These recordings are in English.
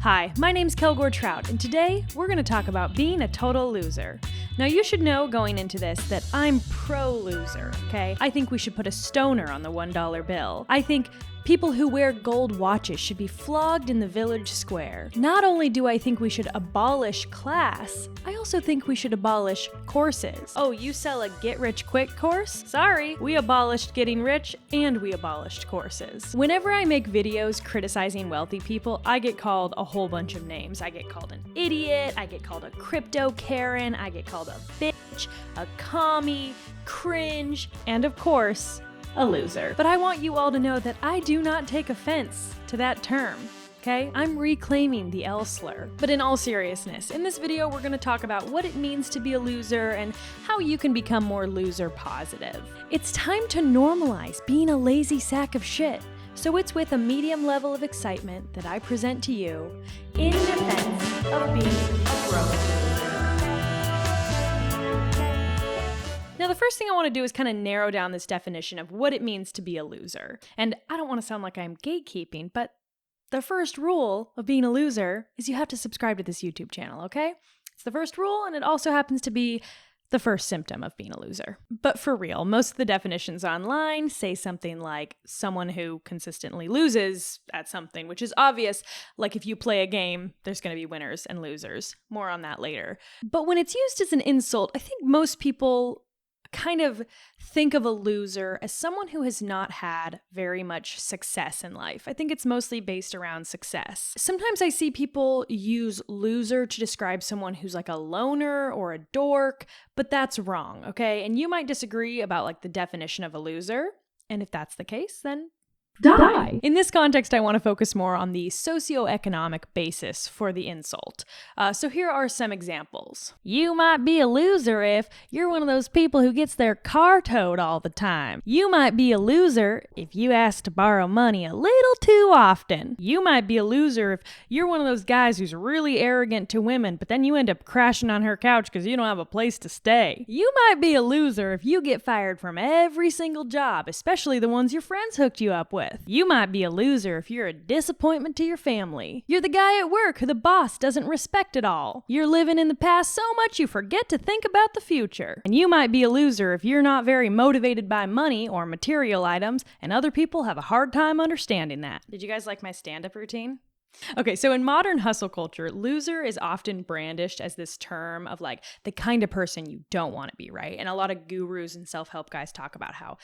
Hi, my name's KELGORE Trout, and today we're going to talk about being a total loser. Now, you should know going into this that I'm pro-loser, okay? I think we should put a stoner on the $1 bill. I think people who wear gold watches should be flogged in the village square. Not only do I think we should abolish class, I also think we should abolish courses. Oh, you sell a get-rich-quick course? Sorry, we abolished getting rich and we abolished courses. Whenever I make videos criticizing wealthy people, I get called a whole bunch of names. I get called an idiot, I get called a crypto Karen, I get called a bitch, a commie, cringe, and of course, a loser. But I want you all to know that I do not take offense to that term, okay? I'm reclaiming the L slur. But in all seriousness, in this video we're gonna talk about what it means to be a loser and how you can become more loser positive. It's time to normalize being a lazy sack of shit. So it's with a medium level of excitement that I present to you in defense of being a broke loser. Now, the first thing I want to do is kind of narrow down this definition of what it means to be a loser. And I don't want to sound like I'm gatekeeping, but the first rule of being a loser is you have to subscribe to this YouTube channel, okay? It's the first rule, and it also happens to be the first symptom of being a loser. But for real, most of the definitions online say something like someone who consistently loses at something, which is obvious. Like if you play a game, there's going to be winners and losers. More on that later. But when it's used as an insult, I think most people kind of think of a loser as someone who has not had very much success in life. I think it's mostly based around success. Sometimes I see people use loser to describe someone who's like a loner or a dork, but that's wrong, okay? And you might disagree about like the definition of a loser, and if that's the case, then die. In this context, I want to focus more on the socioeconomic basis for the insult. So here are some examples. You might be a loser if you're one of those people who gets their car towed all the time. You might be a loser if you ask to borrow money a little too often. You might be a loser if you're one of those guys who's really arrogant to women, but then you end up crashing on her couch because you don't have a place to stay. You might be a loser if you get fired from every single job, especially the ones your friends hooked you up with. You might be a loser if you're a disappointment to your family. You're the guy at work who the boss doesn't respect at all. You're living in the past so much you forget to think about the future. And you might be a loser if you're not very motivated by money or material items, and other people have a hard time understanding that. Did you guys like my stand-up routine? Okay, so in modern hustle culture, loser is often brandished as this term of like the kind of person you don't want to be, right? And a lot of gurus and self-help guys talk about how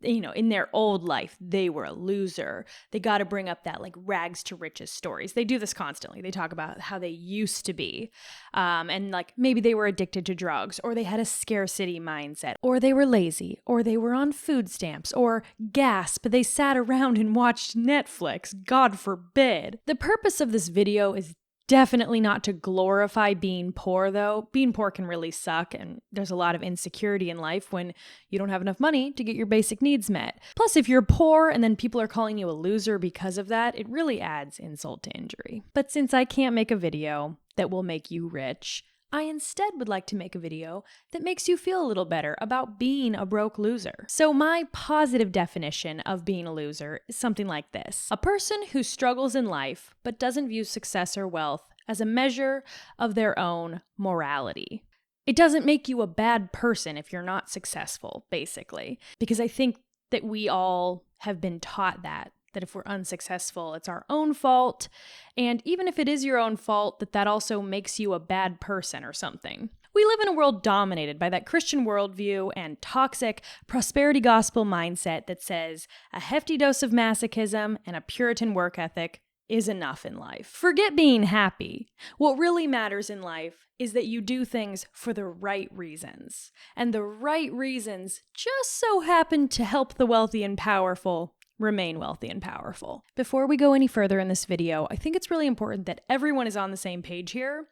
in their old life, they were a loser. They got to bring up that like rags to riches stories. They do this constantly. They talk about how they used to be. And like maybe they were addicted to drugs, or they had a scarcity mindset, or they were lazy, or they were on food stamps, or gasp, they sat around and watched Netflix. God forbid. The purpose of this video is definitely not to glorify being poor, though. Being poor can really suck, and there's a lot of insecurity in life when you don't have enough money to get your basic needs met. Plus, if you're poor and then people are calling you a loser because of that, it really adds insult to injury. But since I can't make a video that will make you rich, I instead would like to make a video that makes you feel a little better about being a broke loser. So my positive definition of being a loser is something like this. A person who struggles in life but doesn't view success or wealth as a measure of their own morality. It doesn't make you a bad person if you're not successful, basically. Because I think that we all have been taught that if we're unsuccessful, it's our own fault. And even if it is your own fault, that also makes you a bad person or something. We live in a world dominated by that Christian worldview and toxic prosperity gospel mindset that says a hefty dose of masochism and a Puritan work ethic is enough in life. Forget being happy. What really matters in life is that you do things for the right reasons. And the right reasons just so happen to help the wealthy and powerful remain wealthy and powerful. Before we go any further in this video, I think it's really important that everyone is on the same page here.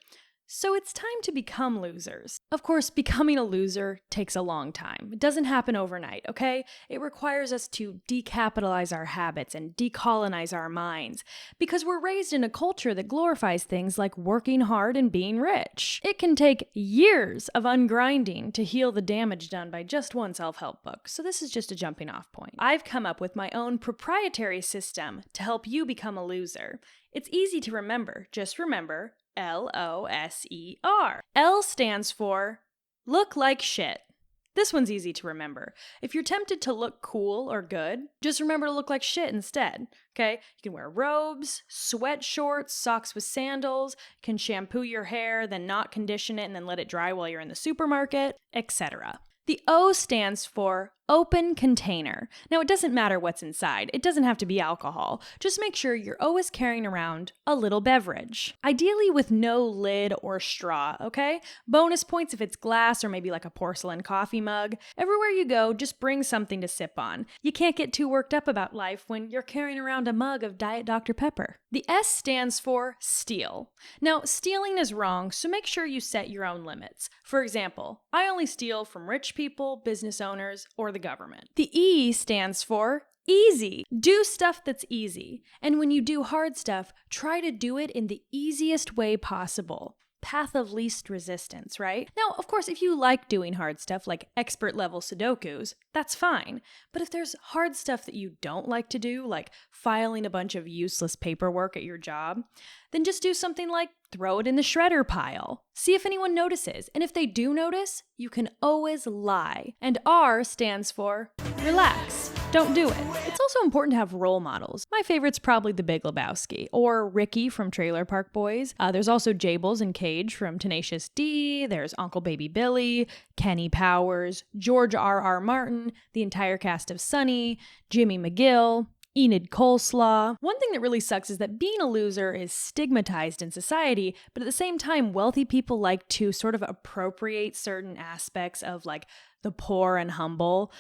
So it's time to become losers. Of course, becoming a loser takes a long time. It doesn't happen overnight, okay? It requires us to decapitalize our habits and decolonize our minds because we're raised in a culture that glorifies things like working hard and being rich. It can take years of ungrinding to heal the damage done by just one self-help book, so this is just a jumping off point. I've come up with my own proprietary system to help you become a loser. It's easy to remember. Just remember LOSER. L stands for look like shit. This one's easy to remember. If you're tempted to look cool or good, just remember to look like shit instead, okay? You can wear robes, sweat shorts, socks with sandals, can shampoo your hair, then not condition it and then let it dry while you're in the supermarket, etc. The O stands for open container. Now, it doesn't matter what's inside. It doesn't have to be alcohol. Just make sure you're always carrying around a little beverage. Ideally with no lid or straw, okay? Bonus points if it's glass or maybe like a porcelain coffee mug. Everywhere you go, just bring something to sip on. You can't get too worked up about life when you're carrying around a mug of Diet Dr. Pepper. The S stands for steal. Now, stealing is wrong, so make sure you set your own limits. For example, I only steal from rich people, business owners, or the government. The E stands for easy. Do stuff that's easy. And when you do hard stuff, try to do it in the easiest way possible. Path of least resistance, right? Now, of course, if you like doing hard stuff like expert level Sudokus, that's fine. But if there's hard stuff that you don't like to do, like filing a bunch of useless paperwork at your job, then just do something like throw it in the shredder pile. See if anyone notices. And if they do notice, you can always lie. And R stands for relax. Don't do it. It's also important to have role models. My favorite's probably the Big Lebowski, or Ricky from Trailer Park Boys. There's also Jables and Cage from Tenacious D. There's Uncle Baby Billy, Kenny Powers, George R.R. Martin, the entire cast of Sunny, Jimmy McGill, Enid Coleslaw. One thing that really sucks is that being a loser is stigmatized in society, but at the same time, wealthy people like to sort of appropriate certain aspects of like the poor and humble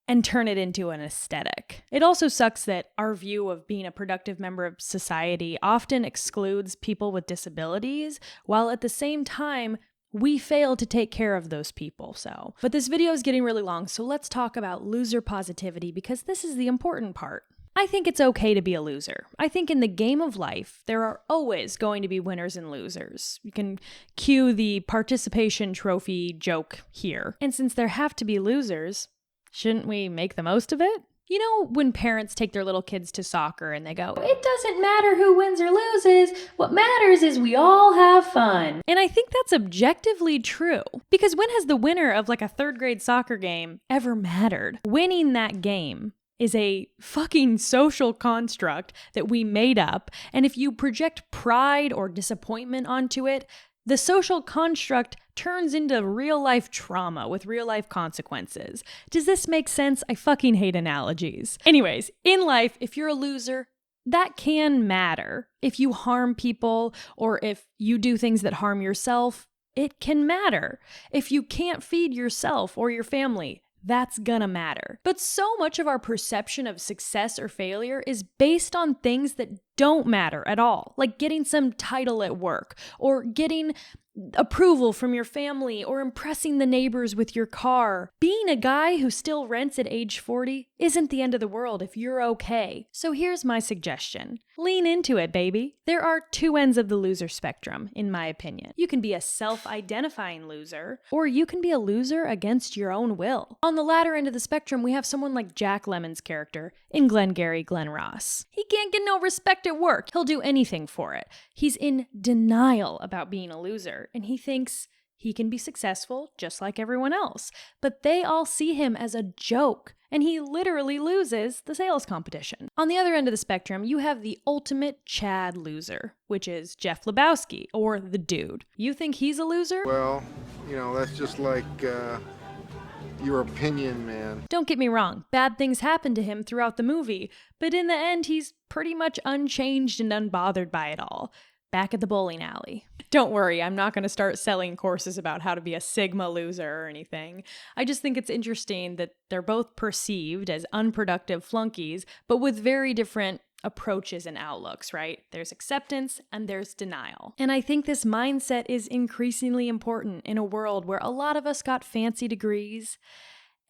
and turn it into an aesthetic. It also sucks that our view of being a productive member of society often excludes people with disabilities, while at the same time, we fail to take care of those people. But this video is getting really long, so let's talk about loser positivity because this is the important part. I think it's okay to be a loser. I think in the game of life, there are always going to be winners and losers. You can cue the participation trophy joke here. And since there have to be losers, shouldn't we make the most of it? You know, when parents take their little kids to soccer and they go, "It doesn't matter who wins or loses. What matters is we all have fun." And I think that's objectively true. Because when has the winner of like a third grade soccer game ever mattered? Winning that game is a fucking social construct that we made up. And if you project pride or disappointment onto it, the social construct turns into real-life trauma with real-life consequences. Does this make sense? I fucking hate analogies. Anyways, in life, if you're a loser, that can matter. If you harm people or if you do things that harm yourself, it can matter. If you can't feed yourself or your family, that's gonna matter. But so much of our perception of success or failure is based on things that don't matter at all, like getting some title at work, or getting approval from your family, or impressing the neighbors with your car. Being a guy who still rents at age 40 isn't the end of the world if you're okay. So here's my suggestion. Lean into it, baby. There are two ends of the loser spectrum, in my opinion. You can be a self-identifying loser, or you can be a loser against your own will. On the latter end of the spectrum, we have someone like Jack Lemmon's character in Glengarry Glen Ross. He can't get no respect at work. He'll do anything for it. He's in denial about being a loser, and he thinks he can be successful just like everyone else. But they all see him as a joke, and he literally loses the sales competition. On the other end of the spectrum, you have the ultimate Chad loser, which is Jeff Lebowski, or the Dude. You think he's a loser? Well, that's just like, your opinion, man. Don't get me wrong, bad things happen to him throughout the movie, but in the end, he's pretty much unchanged and unbothered by it all. Back at the bowling alley. Don't worry, I'm not going to start selling courses about how to be a Stigma loser or anything. I just think it's interesting that they're both perceived as unproductive flunkies, but with very different approaches and outlooks, right? There's acceptance and there's denial. And I think this mindset is increasingly important in a world where a lot of us got fancy degrees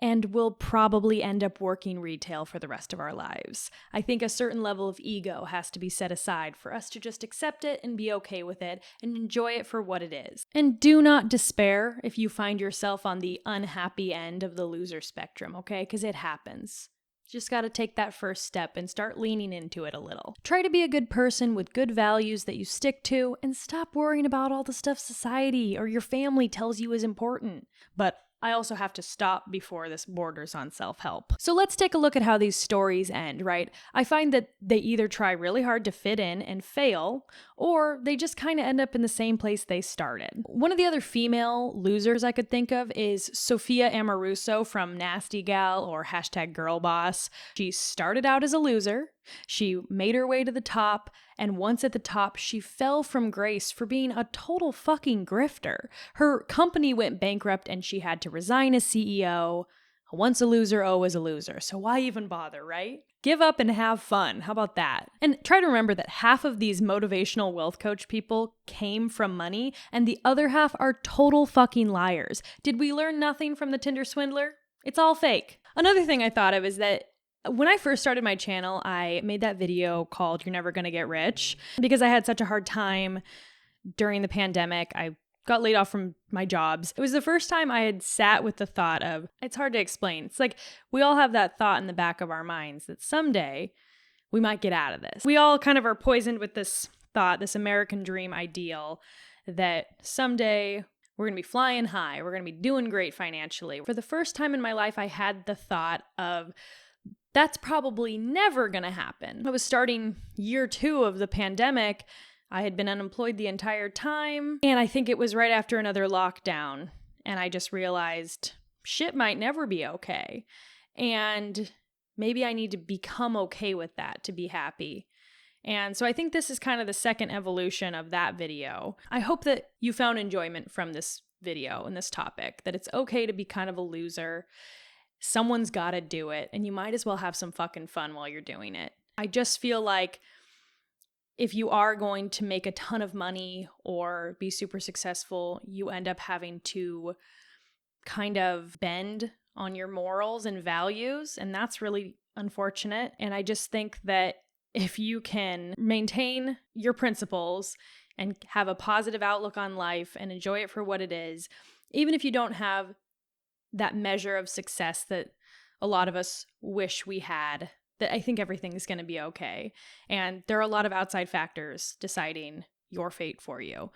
and will probably end up working retail for the rest of our lives. I think a certain level of ego has to be set aside for us to just accept it and be okay with it and enjoy it for what it is. And do not despair if you find yourself on the unhappy end of the loser spectrum, okay? Because it happens. Just gotta take that first step and start leaning into it a little. Try to be a good person with good values that you stick to, and stop worrying about all the stuff society or your family tells you is important. But I also have to stop before this borders on self-help. So let's take a look at how these stories end, right? I find that they either try really hard to fit in and fail, or they just kind of end up in the same place they started. One of the other female losers I could think of is Sophia Amoruso from Nasty Gal or #Girlboss. She started out as a loser. She made her way to the top, and once at the top, she fell from grace for being a total fucking grifter. Her company went bankrupt and she had to resign as CEO. Once a loser, always a loser. So why even bother, right? Give up and have fun. How about that? And try to remember that half of these motivational wealth coach people came from money, and the other half are total fucking liars. Did we learn nothing from the Tinder swindler? It's all fake. Another thing I thought of is that when I first started my channel, I made that video called You're Never Gonna Get Rich because I had such a hard time during the pandemic. I got laid off from my jobs. It was the first time I had sat with the thought of, it's hard to explain. It's like we all have that thought in the back of our minds that someday we might get out of this. We all kind of are poisoned with this thought, this American dream ideal that someday we're going to be flying high. We're going to be doing great financially. For the first time in my life, I had the thought of, that's probably never going to happen. I was starting year 2 of the pandemic. I had been unemployed the entire time, and I think it was right after another lockdown, and I just realized shit might never be okay, and maybe I need to become okay with that to be happy. And so I think this is kind of the second evolution of that video. I hope that you found enjoyment from this video and this topic, that it's okay to be kind of a loser. Someone's got to do it, and you might as well have some fucking fun while you're doing it. I just feel like if you are going to make a ton of money or be super successful, you end up having to kind of bend on your morals and values, and that's really unfortunate. And I just think that if you can maintain your principles and have a positive outlook on life and enjoy it for what it is, even if you don't have that measure of success that a lot of us wish we had, that I think everything is going to be okay. And there are a lot of outside factors deciding your fate for you.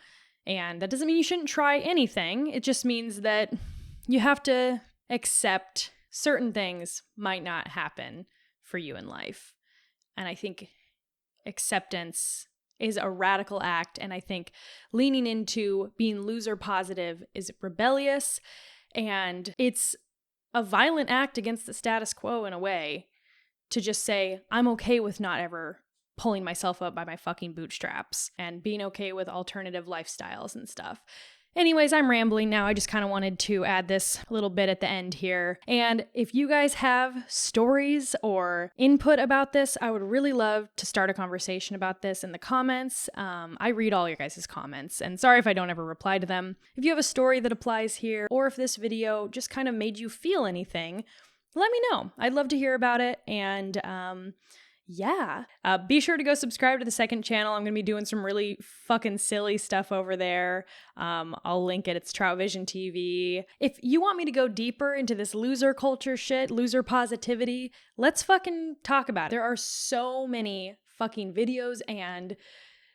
And that doesn't mean you shouldn't try anything. It just means that you have to accept certain things might not happen for you in life. And I think acceptance is a radical act. And I think leaning into being loser positive is rebellious. And it's a violent act against the status quo in a way to just say, I'm okay with not ever pulling myself up by my fucking bootstraps and being okay with alternative lifestyles and stuff. Anyways, I'm rambling now. I just kind of wanted to add this little bit at the end here. And if you guys have stories or input about this, I would really love to start a conversation about this in the comments. I read all your guys' comments, and sorry if I don't ever reply to them. If you have a story that applies here, or if this video just kind of made you feel anything, let me know. I'd love to hear about it. And be sure to go subscribe to the second channel. I'm going to be doing some really fucking silly stuff over there. I'll link it. It's Trout Vision TV. If you want me to go deeper into this loser culture shit, loser positivity, let's fucking talk about it. There are so many fucking videos and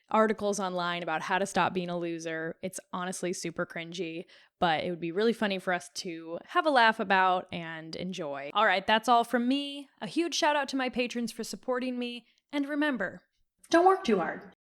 articles online about how to stop being a loser. It's honestly super cringy, but it would be really funny for us to have a laugh about and enjoy. All right, that's all from me. A huge shout out to my patrons for supporting me. And remember, don't work too hard.